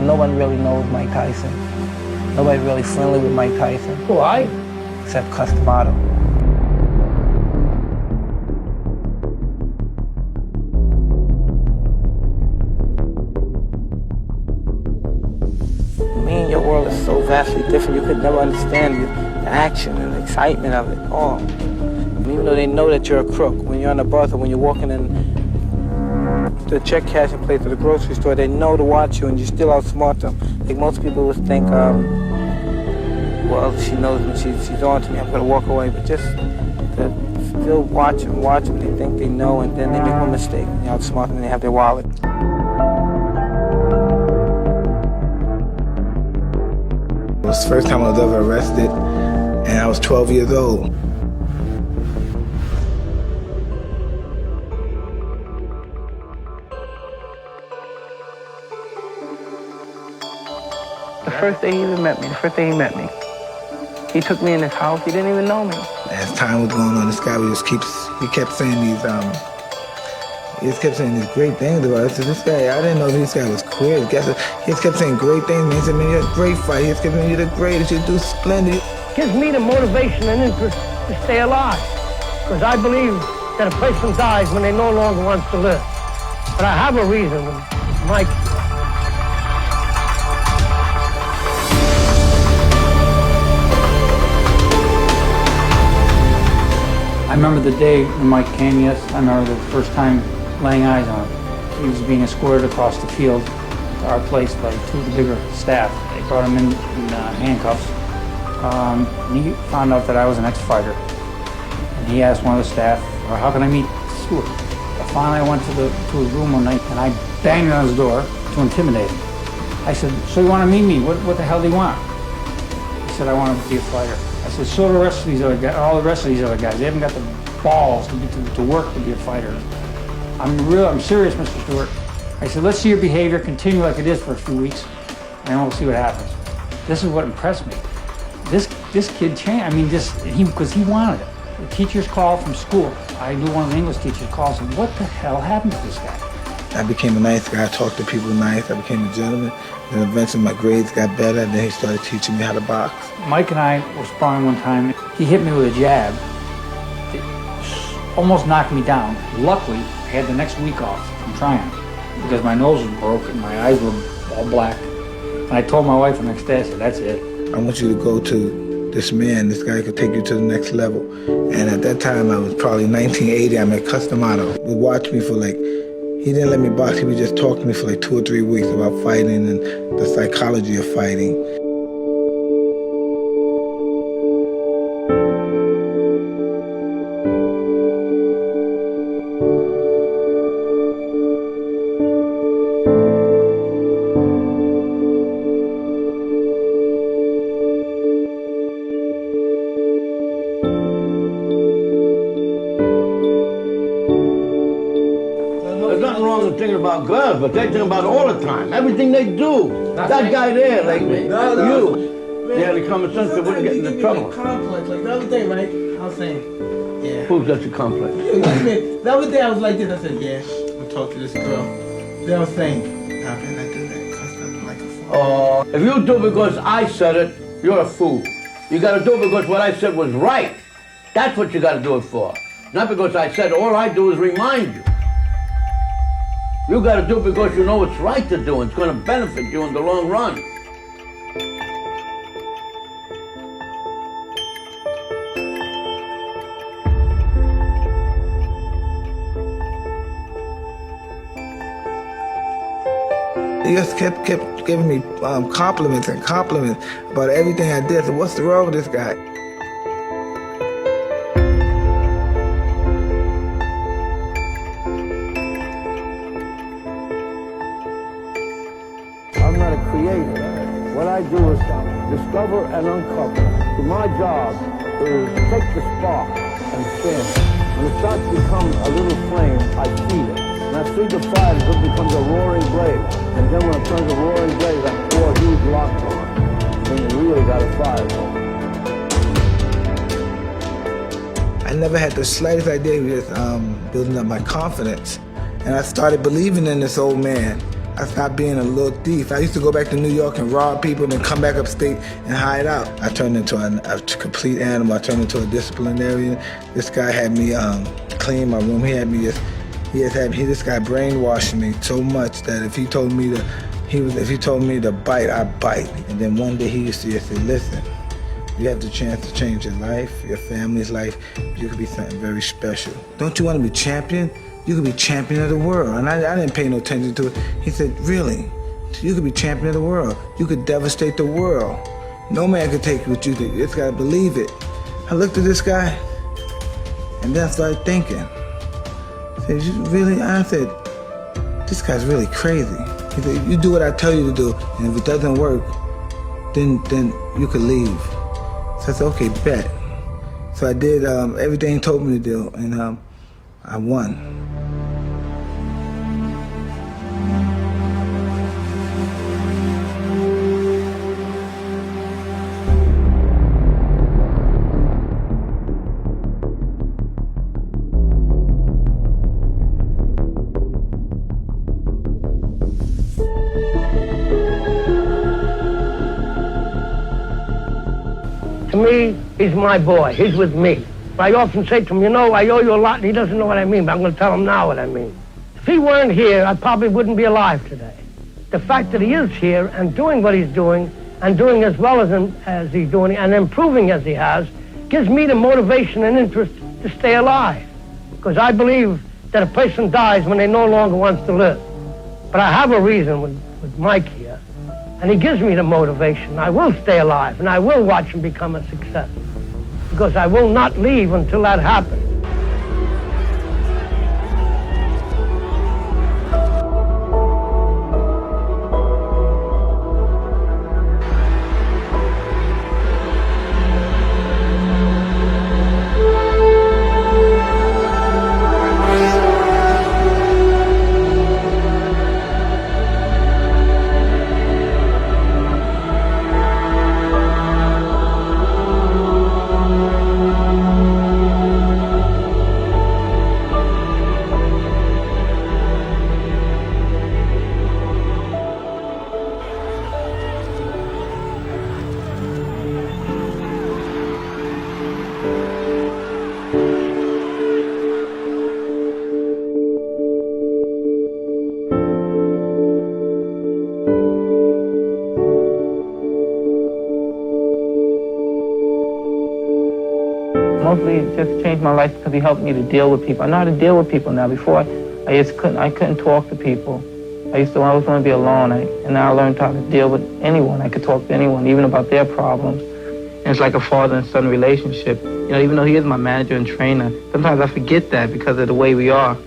but no one really knows Mike Tyson. Nobody really friendly with Mike Tyson. Why? Except Customato. Me and your world is so vastly different, you could never understand the action and the excitement of it all. And even though they know that you're a crook, when you're on the bus or when you're walking in the check cashing place at the grocery store, they know to watch you and you still outsmart them. Like most people would think, well, she knows me, she's on to me, I'm gonna walk away, but just to still watch them, they think they know, and then they make one mistake, and you outsmart them and they have their wallet. It was the first time I was ever arrested, and I was 12 years old. The first day he met me, he took me in his house, he didn't even know me. As time was going on, this guy he kept saying these great things about us. So this guy, I didn't know this guy was queer. He just kept saying great things. He said, man, you're a great fighter. He just kept saying, you're the greatest, you do splendid. Gives me the motivation and interest to stay alive. Because I believe that a person dies when they no longer want to live. But I have a reason, Mike. I remember the day when Mike came, yes. I remember the first time laying eyes on him. He was being escorted across the field to our place by two of the bigger staff. They brought him in handcuffs. And he found out that I was an ex-fighter. And he asked one of the staff, how can I meet Stuart? I finally went to his room one night and I banged on his door to intimidate him. I said, so you want to meet me? What the hell do you want? He said, I want to be a fighter. I said, so do the rest of these other guys, all the rest of these other guys. They haven't got the balls to work to be a fighter. I'm serious, Mr. Stewart. I said, let's see your behavior continue like it is for a few weeks, and then we'll see what happens. This is what impressed me. This kid changed. I mean, because he wanted it. The teachers called from school. I knew one of the English teachers called and said, what the hell happened to this guy? I became a nice guy. I talked to people nice. I became a gentleman. And eventually my grades got better, and then he started teaching me how to box. Mike and I were sparring one time. He hit me with a jab. It almost knocked me down. Luckily, I had the next week off from trying because my nose was broken, my eyes were all black. And I told my wife the next day, I said, that's it. I want you to go to this man. This guy could take you to the next level. And at that time, I was probably 1980. I'm at Customato. He would watch me for he didn't let me box. He would just talk to me for 2 or 3 weeks about fighting and the psychology of fighting. Thinking about girls, but they think about it all the time. Everything they do. That guy there, they had a common sense, they wouldn't get into trouble. Complex. Like the other day, right? I was saying, yeah. Who's got your complex? The other day I was like this. I said, yeah, I'm talking to this girl. Then I was saying, how can I do that? Because I'm like a fool. If you do because I said it, you're a fool. You got to do it because what I said was right. That's what you got to do it for. Not because I said, all I do is remind you. You got to do it because you know it's right to do. It's going to benefit you in the long run. He just kept giving me compliments and compliments about everything I did. So what's wrong with this guy? I'm not a creator. What I do is discover and uncover. So my job is take the spark and spin. When it starts to become a little flame, I feed it. And I feed the fire until it becomes a roaring blaze. And then when it turns a roaring blaze, I pour a huge lock on it. Then you really got a fire going. I never had the slightest idea of building up my confidence. And I started believing in this old man. I stopped being a little thief. I used to go back to New York and rob people and then come back upstate and hide out. I turned into a complete animal. I turned into a disciplinarian. This guy had me clean my room. This guy brainwashed me so much that if he told me to bite, I bite. And then one day he used to just say, listen, you have the chance to change your life, your family's life. You could be something very special. Don't you want to be champion? You could be champion of the world. And I didn't pay no attention to it. He said, really? You could be champion of the world. You could devastate the world. No man could take what you do. You just gotta believe it. I looked at this guy, and then I started thinking. I said, you really? I said, this guy's really crazy. He said, you do what I tell you to do, and if it doesn't work, then you could leave. So I said, okay, bet. So I did everything he told me to do, and I won. To me, he's my boy. He's with me. I often say to him, you know, I owe you a lot, and he doesn't know what I mean, but I'm going to tell him now what I mean. If he weren't here, I probably wouldn't be alive today. The fact that he is here and doing what he's doing, and doing as well as he's doing, and improving as he has, gives me the motivation and interest to stay alive. Because I believe that a person dies when they no longer wants to live. But I have a reason with Mike here, and he gives me the motivation. I will stay alive, and I will watch him become a success. Because I will not leave until that happens. Mostly it just changed my life because he helped me to deal with people. I know how to deal with people now. Before I couldn't talk to people. I always want to be alone. And now I learned how to deal with anyone. I could talk to anyone, even about their problems. And it's like a father and son relationship. You know, even though he is my manager and trainer, sometimes I forget that because of the way we are.